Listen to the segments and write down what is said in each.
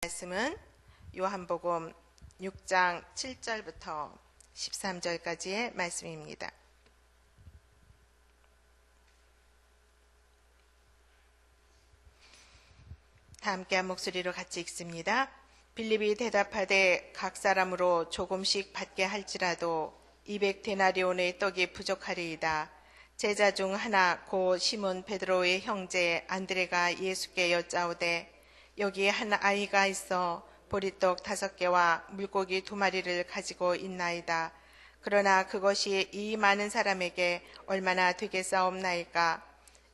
말씀은 요한복음 6장 7절부터 13절까지의 말씀입니다. 다 함께 한 목소리로 같이 읽습니다. 빌립이 대답하되 각 사람으로 조금씩 받게 할지라도 200데나리온의 떡이 부족하리이다. 제자 중 하나 고 시몬 베드로의 형제 안드레가 예수께 여짜오되 여기 한 아이가 있어 보리떡 5개와 물고기 2마리를 가지고 있나이다. 그러나 그것이 이 많은 사람에게 얼마나 되겠사옵나이까?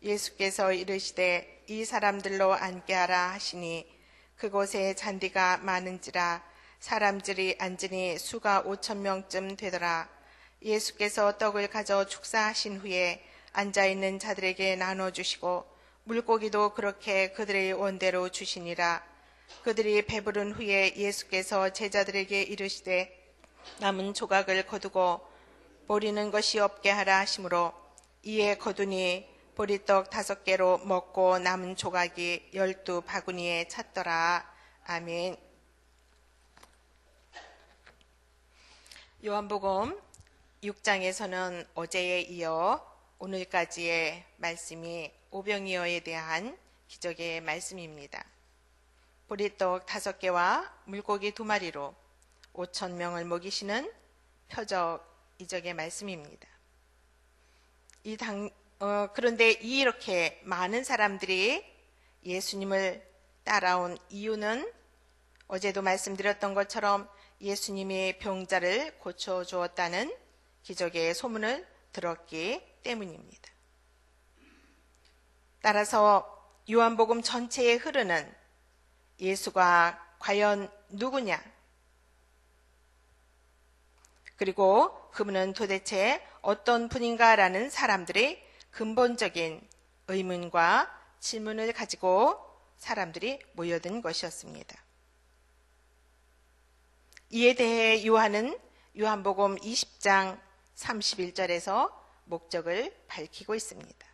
예수께서 이르시되 이 사람들로 앉게 하라 하시니 그곳에 잔디가 많은지라 사람들이 앉으니 수가 5,000명쯤 되더라. 예수께서 떡을 가져 축사하신 후에 앉아있는 자들에게 나눠주시고 물고기도 그렇게 그들의 원대로 주시니라. 그들이 배부른 후에 예수께서 제자들에게 이르시되 남은 조각을 거두고 버리는 것이 없게 하라 하시므로 이에 거두니 보리떡 5개로 먹고 남은 조각이 12바구니에 찼더라. 아멘. 요한복음 6장에서는 어제에 이어 오늘까지의 말씀이 오병이어에 대한 기적의 말씀입니다. 보리떡 5개와 물고기 2마리로 5,000명을 먹이시는 표적 이적의 말씀입니다. 그런데 이렇게 많은 사람들이 예수님을 따라온 이유는 어제도 말씀드렸던 것처럼 예수님이 병자를 고쳐주었다는 기적의 소문을 들었기 때문입니다. 따라서 요한복음 전체에 흐르는 예수가 과연 누구냐? 그리고 그분은 도대체 어떤 분인가라는 사람들의 근본적인 의문과 질문을 가지고 사람들이 모여든 것이었습니다. 이에 대해 요한은 요한복음 20장 31절에서 목적을 밝히고 있습니다.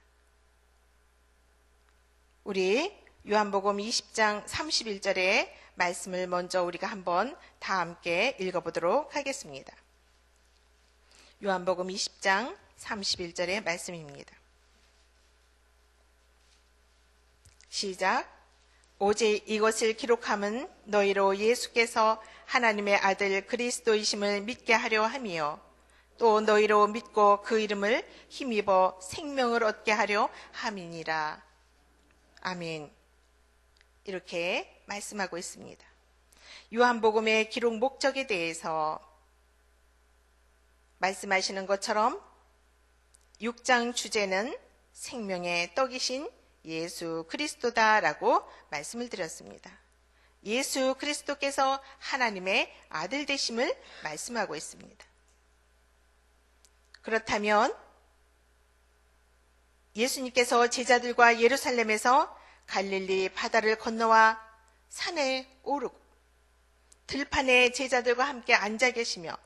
우리 요한복음 20장 31절의 말씀을 먼저 우리가 한번 다 함께 읽어보도록 하겠습니다. 요한복음 20장 31절의 말씀입니다. 시작. 오직 이것을 기록함은 너희로 예수께서 하나님의 아들 그리스도이심을 믿게 하려 함이요 또 너희로 믿고 그 이름을 힘입어 생명을 얻게 하려 함이니라. 아멘. 이렇게 말씀하고 있습니다. 요한복음의 기록 목적에 대해서 말씀하시는 것처럼 6장 주제는 생명의 떡이신 예수 그리스도다라고 말씀을 드렸습니다. 예수 그리스도께서 하나님의 아들 되심을 말씀하고 있습니다. 그렇다면 예수님께서 제자들과 예루살렘에서 갈릴리 바다를 건너와 산에 오르고 들판에 제자들과 함께 앉아 계시며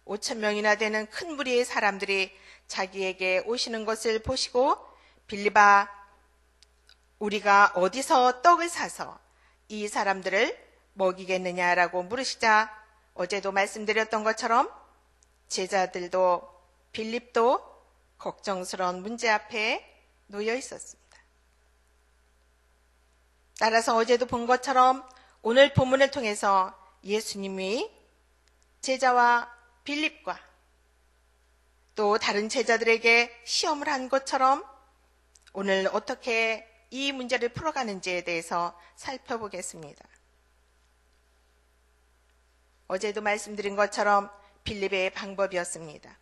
5,000명이나 되는 큰 무리의 사람들이 자기에게 오시는 것을 보시고 빌립아, 우리가 어디서 떡을 사서 이 사람들을 먹이겠느냐라고 물으시자 어제도 말씀드렸던 것처럼 제자들도 빌립도 걱정스러운 문제 앞에 놓여 있었습니다. 따라서 어제도 본 것처럼 오늘 본문을 통해서 예수님이 제자와 빌립과 또 다른 제자들에게 시험을 한 것처럼 오늘 어떻게 이 문제를 풀어가는지에 대해서 살펴보겠습니다. 어제도 말씀드린 것처럼 빌립의 방법이었습니다.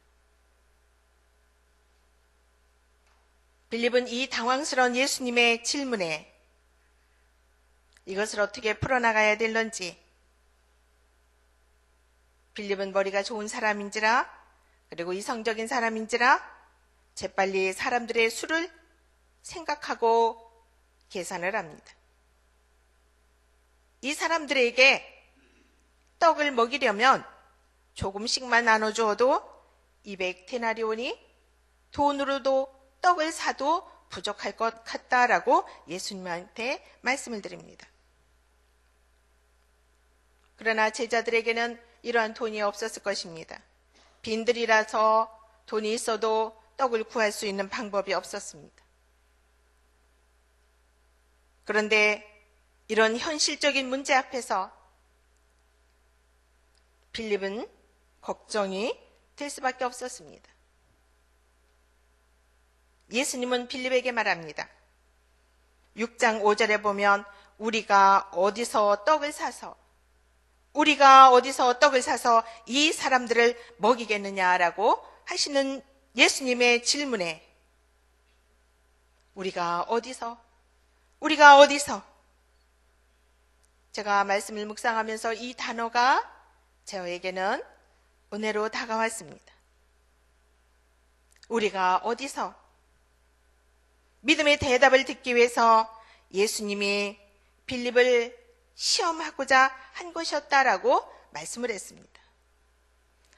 빌립은 이 당황스러운 예수님의 질문에 이것을 어떻게 풀어나가야 될런지 빌립은 머리가 좋은 사람인지라 그리고 이성적인 사람인지라 재빨리 사람들의 수를 생각하고 계산을 합니다. 이 사람들에게 떡을 먹이려면 조금씩만 나눠주어도 200데나리온이 돈으로도 떡을 사도 부족할 것 같다라고 예수님한테 말씀을 드립니다. 그러나 제자들에게는 이러한 돈이 없었을 것입니다. 빈들이라서 돈이 있어도 떡을 구할 수 있는 방법이 없었습니다. 그런데 이런 현실적인 문제 앞에서 빌립은 걱정이 될 수밖에 없었습니다. 예수님은 빌립에게 말합니다. 6장 5절에 보면 우리가 어디서 떡을 사서 이 사람들을 먹이겠느냐라고 하시는 예수님의 질문에 우리가 어디서? 제가 말씀을 묵상하면서 이 단어가 저에게는 은혜로 다가왔습니다. 우리가 어디서? 믿음의 대답을 듣기 위해서 예수님이 빌립을 시험하고자 한 것이었다라고 말씀을 했습니다.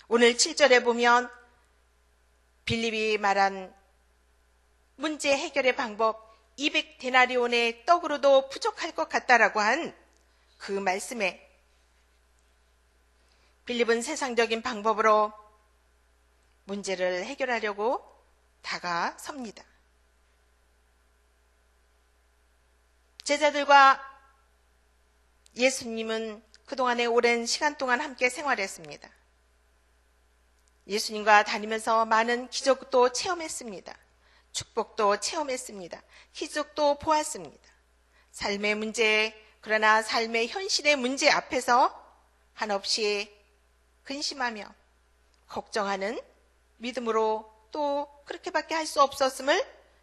오늘 7절에 보면 빌립이 말한 문제 해결의 방법 200데나리온의 떡으로도 부족할 것 같다라고 한 그 말씀에 빌립은 세상적인 방법으로 문제를 해결하려고 다가섭니다. 제자들과 예수님은 그동안의 오랜 시간 동안 함께 생활했습니다. 예수님과 다니면서 많은 기적도 체험했습니다. 축복도 체험했습니다. 기적도 보았습니다. 삶의 문제, 그러나 삶의 현실의 문제 앞에서 한없이 근심하며 걱정하는 믿음으로 또 그렇게밖에 할 수 없었음을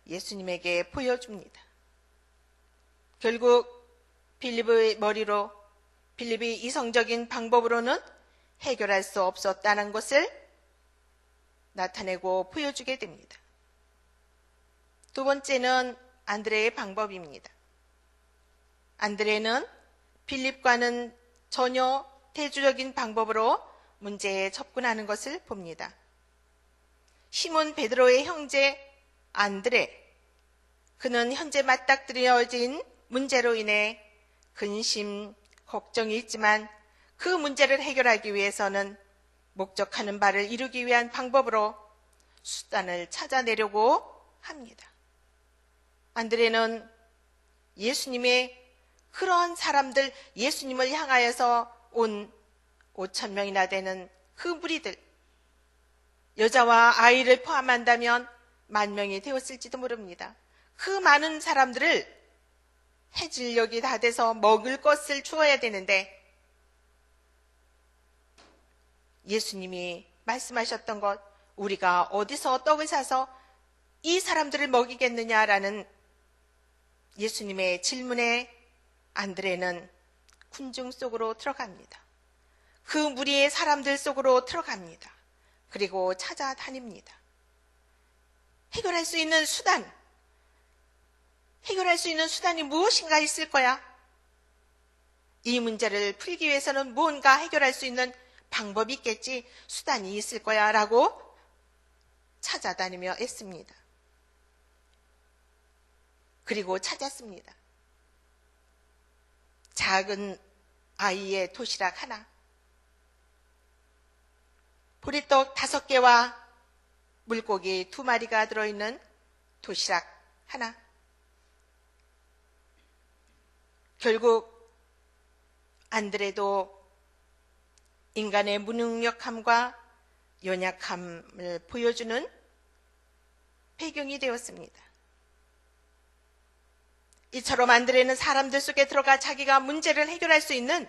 예수님에게 보여줍니다. 결국 빌립의 머리로 빌립이 이성적인 방법으로는 해결할 수 없었다는 것을 나타내고 보여주게 됩니다. 두 번째는 안드레의 방법입니다. 안드레는 빌립과는 전혀 대조적인 방법으로 문제에 접근하는 것을 봅니다. 시몬 베드로의 형제 안드레, 그는 현재 맞닥뜨려진 문제로 인해 근심, 걱정이 있지만 그 문제를 해결하기 위해서는 목적하는 바를 이루기 위한 방법으로 수단을 찾아내려고 합니다. 안드레는 예수님의 그런 사람들, 예수님을 향하여서 온 5,000명이나 되는 그 무리들, 여자와 아이를 포함한다면 10,000명이 되었을지도 모릅니다. 그 많은 사람들을 해질녘이 다 돼서 먹을 것을 주어야 되는데 예수님이 말씀하셨던 것, 우리가 어디서 떡을 사서 이 사람들을 먹이겠느냐라는 예수님의 질문에 안드레는 군중 속으로 들어갑니다. 그 무리의 사람들 속으로 들어갑니다. 그리고 찾아다닙니다. 해결할 수 있는 수단이 무엇인가 있을 거야. 이 문제를 풀기 위해서는 무언가 해결할 수 있는 방법이 있겠지, 수단이 있을 거야 라고 찾아다니며 애씁니다. 그리고 찾았습니다. 작은 아이의 도시락 하나, 보리떡 5개와 물고기 2마리가 들어있는 도시락 하나. 결국 안드레도 인간의 무능력함과 연약함을 보여주는 배경이 되었습니다. 이처럼 안드레는 사람들 속에 들어가 자기가 문제를 해결할 수 있는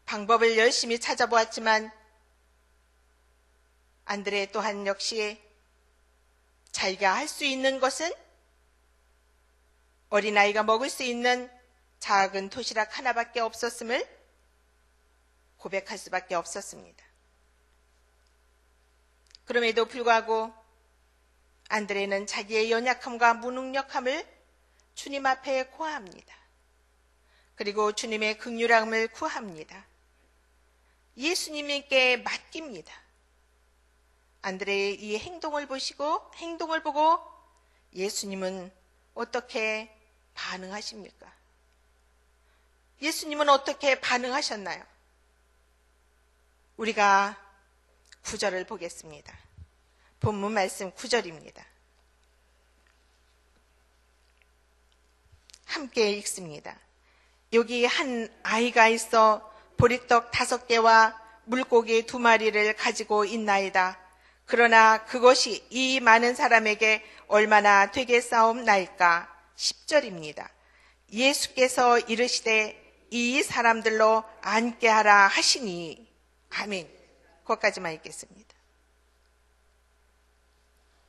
방법을 열심히 찾아보았지만 안드레 또한 역시 자기가 할 수 있는 것은 어린아이가 먹을 수 있는 작은 도시락 하나밖에 없었음을 고백할 수밖에 없었습니다. 그럼에도 불구하고 안드레는 자기의 연약함과 무능력함을 주님 앞에 고합니다. 그리고 주님의 긍휼함을 구합니다. 예수님께 맡깁니다. 안드레의 이 행동을 보고 예수님은 어떻게 반응하십니까? 예수님은 어떻게 반응하셨나요? 우리가 9절을 보겠습니다. 본문 말씀 9절입니다. 함께 읽습니다. 여기 한 아이가 있어 보리떡 5개와 물고기 2마리를 가지고 있나이다. 그러나 그것이 이 많은 사람에게 얼마나 되겠사옵나이까. 10절입니다. 예수께서 이르시되 이 사람들로 앉게 하라 하시니. 아멘. 거기까지만 읽겠습니다.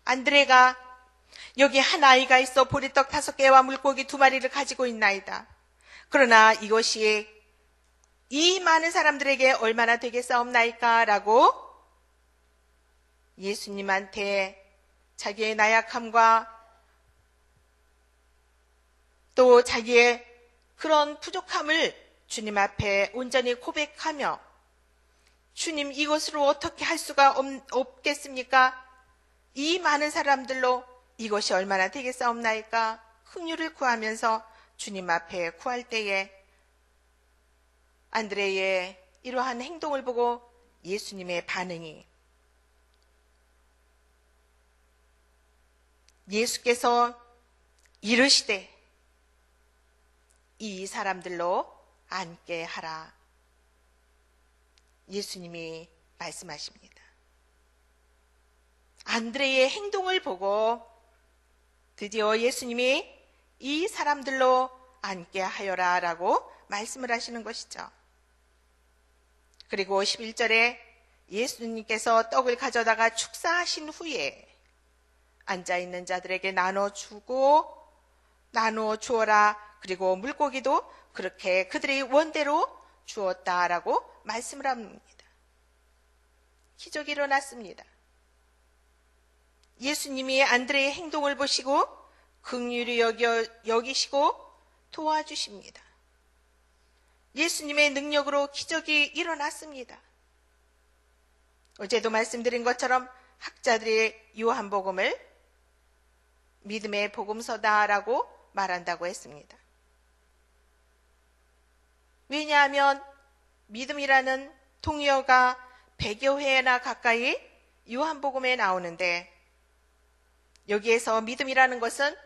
안드레가 여기 한 아이가 있어 보리떡 5개와 물고기 2마리를 가지고 있나이다. 그러나 이것이 이 많은 사람들에게 얼마나 되겠사옵나이까 라고 예수님한테 자기의 나약함과 또 자기의 그런 부족함을 주님 앞에 온전히 고백하며 주님, 이것으로 어떻게 할 수가 없겠습니까? 이 많은 사람들로 이것이 얼마나 되겠사옵나이까? 긍휼을 구하면서 주님 앞에 구할 때에 안드레의 이러한 행동을 보고 예수님의 반응이, 예수께서 이르시되 이 사람들로 앉게 하라. 예수님이 말씀하십니다. 안드레의 행동을 보고 드디어 예수님이 이 사람들로 앉게 하여라 라고 말씀을 하시는 것이죠. 그리고 11절에 예수님께서 떡을 가져다가 축사하신 후에 앉아있는 자들에게 나눠 주어라. 그리고 물고기도 그렇게 그들의 원대로 주었다라고 말씀을 합니다. 기적이 일어났습니다. 예수님이 안드레의 행동을 보시고 긍휼히 여기시고 도와주십니다. 예수님의 능력으로 기적이 일어났습니다. 어제도 말씀드린 것처럼 학자들이 요한복음을 믿음의 복음서다라고 말한다고 했습니다. 왜냐하면 믿음이라는 동의어가 100여 회나 가까이 요한복음에 나오는데 여기에서 믿음이라는 것은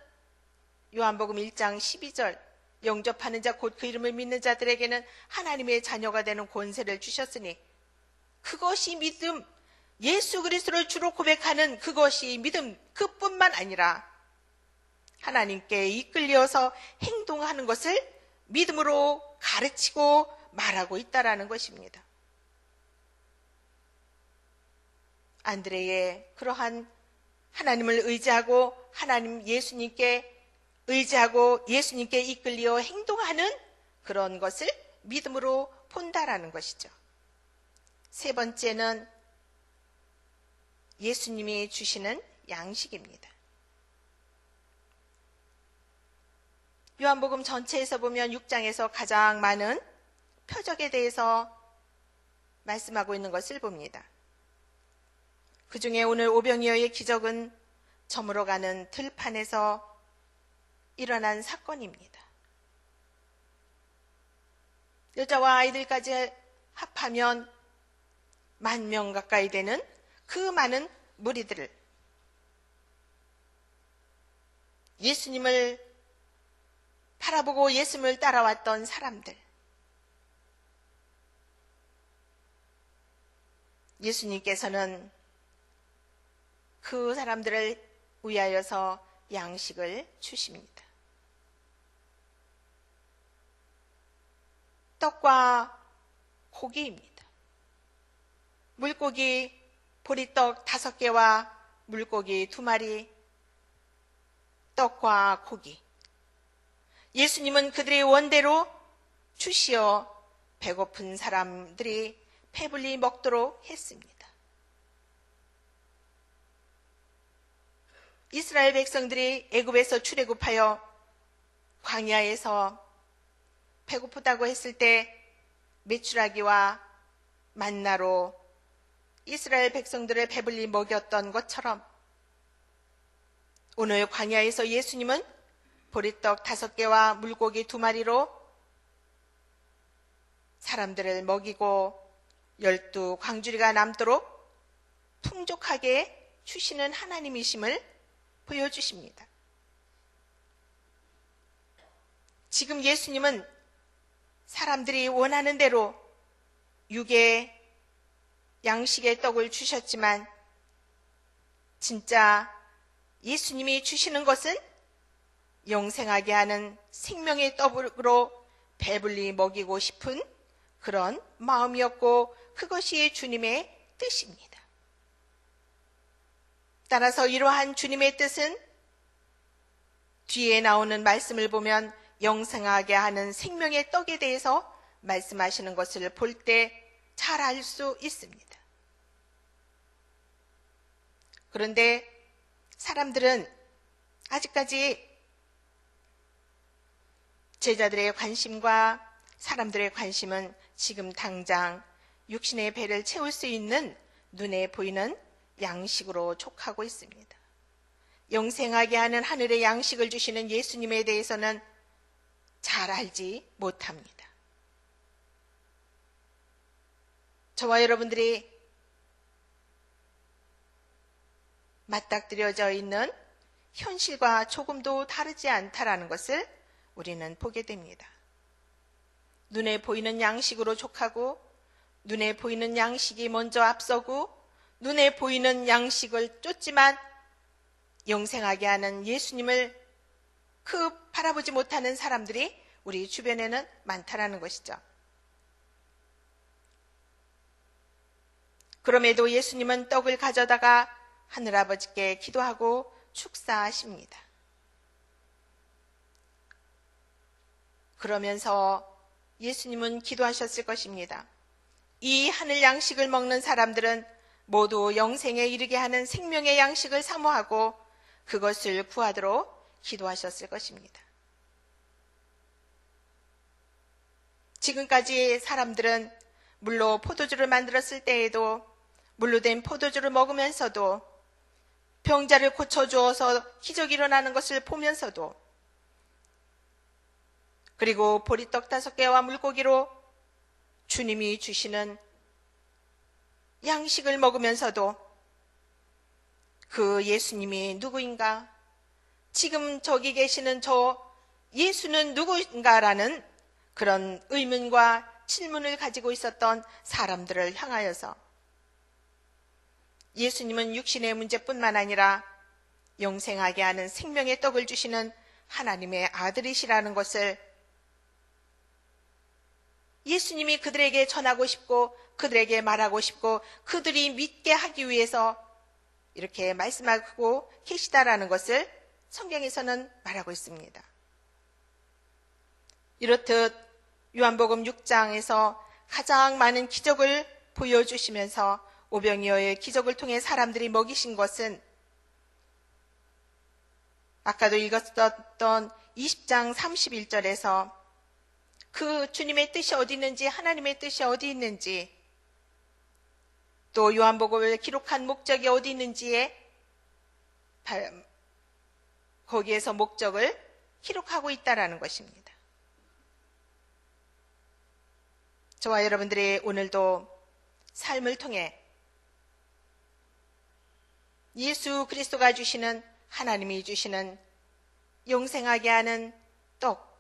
요한복음 1장 12절 영접하는 자 곧 그 이름을 믿는 자들에게는 하나님의 자녀가 되는 권세를 주셨으니 그것이 믿음, 예수 그리스도를 주로 고백하는 그것이 믿음, 그뿐만 아니라 하나님께 이끌려서 행동하는 것을 믿음으로 가르치고 말하고 있다라는 것입니다. 안드레의 그러한 하나님을 의지하고 하나님 예수님께 의지하고 예수님께 이끌려 행동하는 그런 것을 믿음으로 본다라는 것이죠. 세 번째는 예수님이 주시는 양식입니다. 요한복음 전체에서 보면 6장에서 가장 많은 표적에 대해서 말씀하고 있는 것을 봅니다. 그 중에 오늘 오병이어의 기적은 저물어가는 들판에서 일어난 사건입니다. 여자와 아이들까지 합하면 10,000명 가까이 되는 그 많은 무리들을 예수님을 바라보고 예수님을 따라왔던 사람들, 예수님께서는 그 사람들을 위하여서 양식을 주십니다. 떡과 고기입니다. 물고기 보리떡 5개와 물고기 2마리, 떡과 고기. 예수님은 그들의 원대로 주시어 배고픈 사람들이 배불리 먹도록 했습니다. 이스라엘 백성들이 애굽에서 출애굽하여 광야에서 배고프다고 했을 때 메추라기와 만나로 이스라엘 백성들을 배불리 먹였던 것처럼 오늘 광야에서 예수님은 보리떡 5개와 물고기 2마리로 사람들을 먹이고 12 광주리가 남도록 풍족하게 주시는 하나님이심을 보여주십니다. 지금 예수님은 사람들이 원하는 대로 육의 양식의 떡을 주셨지만 진짜 예수님이 주시는 것은 영생하게 하는 생명의 떡으로 배불리 먹이고 싶은 그런 마음이었고 그것이 주님의 뜻입니다. 따라서 이러한 주님의 뜻은 뒤에 나오는 말씀을 보면 영생하게 하는 생명의 떡에 대해서 말씀하시는 것을 볼 때 잘 알 수 있습니다. 그런데 사람들은 아직까지 제자들의 관심과 사람들의 관심은 지금 당장 육신의 배를 채울 수 있는 눈에 보이는 양식으로 촉하고 있습니다. 영생하게 하는 하늘의 양식을 주시는 예수님에 대해서는 잘 알지 못합니다. 저와 여러분들이 맞닥뜨려져 있는 현실과 조금도 다르지 않다라는 것을 우리는 보게 됩니다. 눈에 보이는 양식으로 족하고 눈에 보이는 양식이 먼저 앞서고 눈에 보이는 양식을 쫓지만 영생하게 하는 예수님을 바라보지 못하는 사람들이 우리 주변에는 많다라는 것이죠. 그럼에도 예수님은 떡을 가져다가 하늘아버지께 기도하고 축사하십니다. 그러면서 예수님은 기도하셨을 것입니다. 이 하늘 양식을 먹는 사람들은 모두 영생에 이르게 하는 생명의 양식을 사모하고 그것을 구하도록 기도하셨을 것입니다. 지금까지 사람들은 물로 포도주를 만들었을 때에도 물로 된 포도주를 먹으면서도 병자를 고쳐주어서 기적이 일어나는 것을 보면서도 그리고 보리떡 5개와 물고기로 주님이 주시는 양식을 먹으면서도 그 예수님이 누구인가? 지금 저기 계시는 저 예수는 누구인가라는 그런 의문과 질문을 가지고 있었던 사람들을 향하여서 예수님은 육신의 문제뿐만 아니라 영생하게 하는 생명의 떡을 주시는 하나님의 아들이시라는 것을 예수님이 그들에게 전하고 싶고 그들에게 말하고 싶고 그들이 믿게 하기 위해서 이렇게 말씀하고 계시다라는 것을 성경에서는 말하고 있습니다. 이렇듯 요한복음 6장에서 가장 많은 기적을 보여주시면서 오병이어의 기적을 통해 사람들이 먹이신 것은 아까도 읽었던 20장 31절에서 그 주님의 뜻이 어디 있는지 하나님의 뜻이 어디 있는지 또 요한복음을 기록한 목적이 어디 있는지에 거기에서 목적을 기록하고 있다라는 것입니다. 저와 여러분들이 오늘도 삶을 통해 예수 그리스도가 주시는 하나님이 주시는 영생하게 하는 떡,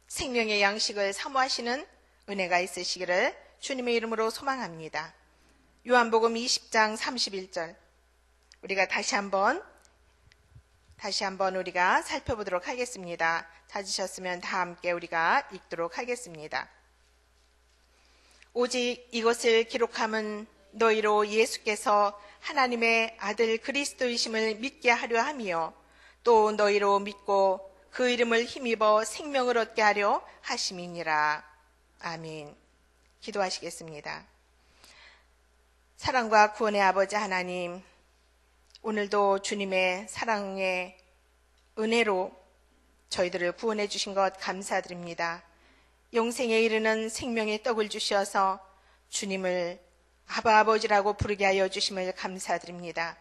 생명의 양식을 사모하시는 은혜가 있으시기를 주님의 이름으로 소망합니다. 요한복음 20장 31절 우리가 다시 한번 우리가 살펴보도록 하겠습니다. 찾으셨으면 다 함께 우리가 읽도록 하겠습니다. 오직 이것을 기록함은 너희로 예수께서 하나님의 아들 그리스도이심을 믿게 하려 함이요 또 너희로 믿고 그 이름을 힘입어 생명을 얻게 하려 하심이니라. 아멘. 기도하시겠습니다. 사랑과 구원의 아버지 하나님, 오늘도 주님의 사랑의 은혜로 저희들을 구원해 주신 것 감사드립니다. 영생에 이르는 생명의 떡을 주셔서 주님을 아바 아버지라고 부르게 하여 주심을 감사드립니다.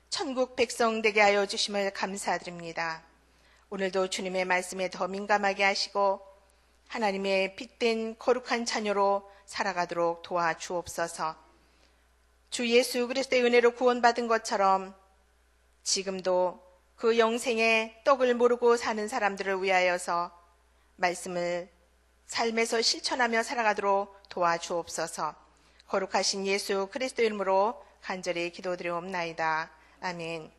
천국 백성 되게 하여 주심을 감사드립니다. 오늘도 주님의 말씀에 더 민감하게 하시고 하나님의 빛된 거룩한 자녀로 살아가도록 도와주옵소서. 주 예수 그리스도의 은혜로 구원받은 것처럼 지금도 그 영생의 떡을 모르고 사는 사람들을 위하여서 말씀을 삶에서 실천하며 살아가도록 도와주옵소서. 거룩하신 예수 그리스도 이름으로 간절히 기도드리옵나이다. 아멘.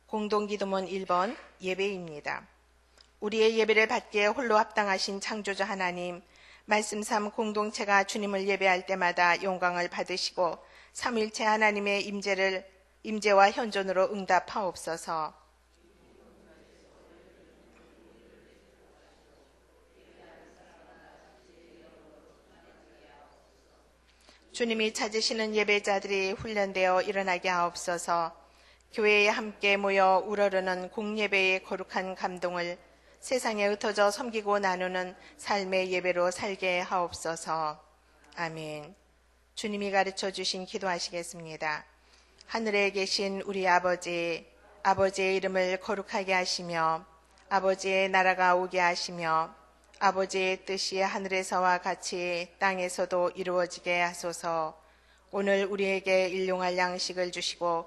공동기도문 1번 예배입니다. 우리의 예배를 받기에 홀로 합당하신 창조주 하나님, 말씀 삼 공동체가 주님을 예배할 때마다 영광을 받으시고 삼위일체 하나님의 임재와 현존으로 응답하옵소서. 주님이 찾으시는 예배자들이 훈련되어 일어나게 하옵소서. 교회에 함께 모여 우러르는 공예배의 거룩한 감동을 세상에 흩어져 섬기고 나누는 삶의 예배로 살게 하옵소서. 아멘. 주님이 가르쳐 주신 기도하시겠습니다. 하늘에 계신 우리 아버지, 아버지의 이름을 거룩하게 하시며 아버지의 나라가 오게 하시며 아버지의 뜻이 하늘에서와 같이 땅에서도 이루어지게 하소서. 오늘 우리에게 일용할 양식을 주시고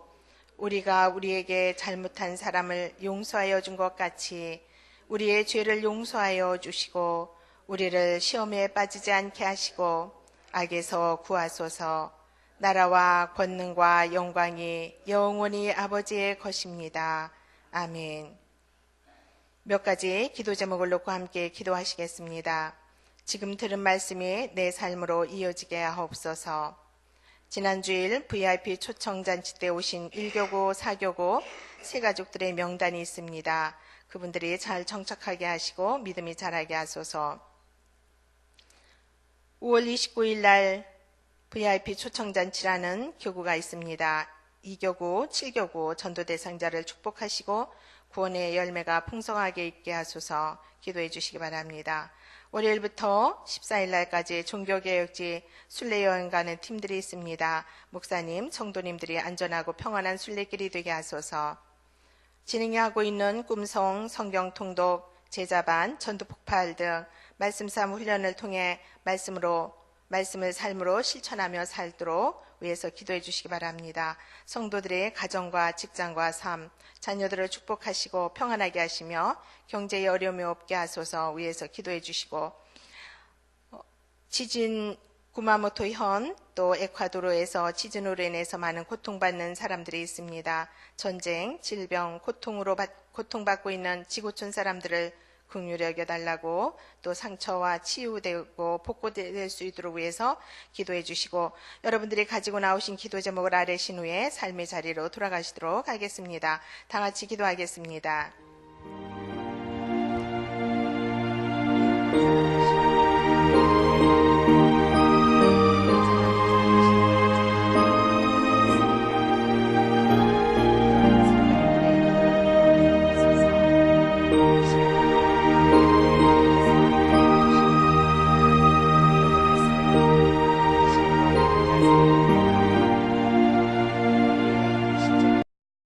우리가 우리에게 잘못한 사람을 용서하여 준 것 같이 우리의 죄를 용서하여 주시고 우리를 시험에 빠지지 않게 하시고 악에서 구하소서. 나라와 권능과 영광이 영원히 아버지의 것입니다. 아멘. 몇 가지 기도 제목을 놓고 함께 기도하시겠습니다. 지금 들은 말씀이 내 삶으로 이어지게 하옵소서. 지난주일 VIP 초청잔치 때 오신 1교구, 4교구 세 가족들의 명단이 있습니다. 그분들이 잘 정착하게 하시고 믿음이 자라게 하소서. 5월 29일 날 VIP 초청잔치라는 교구가 있습니다. 2교구, 7교구 전도 대상자를 축복하시고 구원의 열매가 풍성하게 있게 하소서. 기도해 주시기 바랍니다. 월요일부터 14일 날까지 종교개혁지 순례여행 가는 팀들이 있습니다. 목사님, 성도님들이 안전하고 평안한 순례길이 되게 하소서. 진행하고 있는 꿈송, 성경통독, 제자반, 전도폭발 등 말씀 삼 훈련을 통해 말씀을 삶으로 실천하며 살도록 위해서 기도해 주시기 바랍니다. 성도들의 가정과 직장과 삶, 자녀들을 축복하시고 평안하게 하시며 경제에 어려움이 없게 하소서 위해서 기도해 주시고, 지진 구마모토 현 또 에콰도르에서 지진으로 인해서 많은 고통받는 사람들이 있습니다. 전쟁, 질병, 고통받고 있는 지구촌 사람들을 긍휼히 여겨달라고, 또 상처와 치유되고 복구될 수 있도록 위해서 기도해 주시고, 여러분들이 가지고 나오신 기도 제목을 아뢰신 후에 삶의 자리로 돌아가시도록 하겠습니다. 다 같이 기도하겠습니다.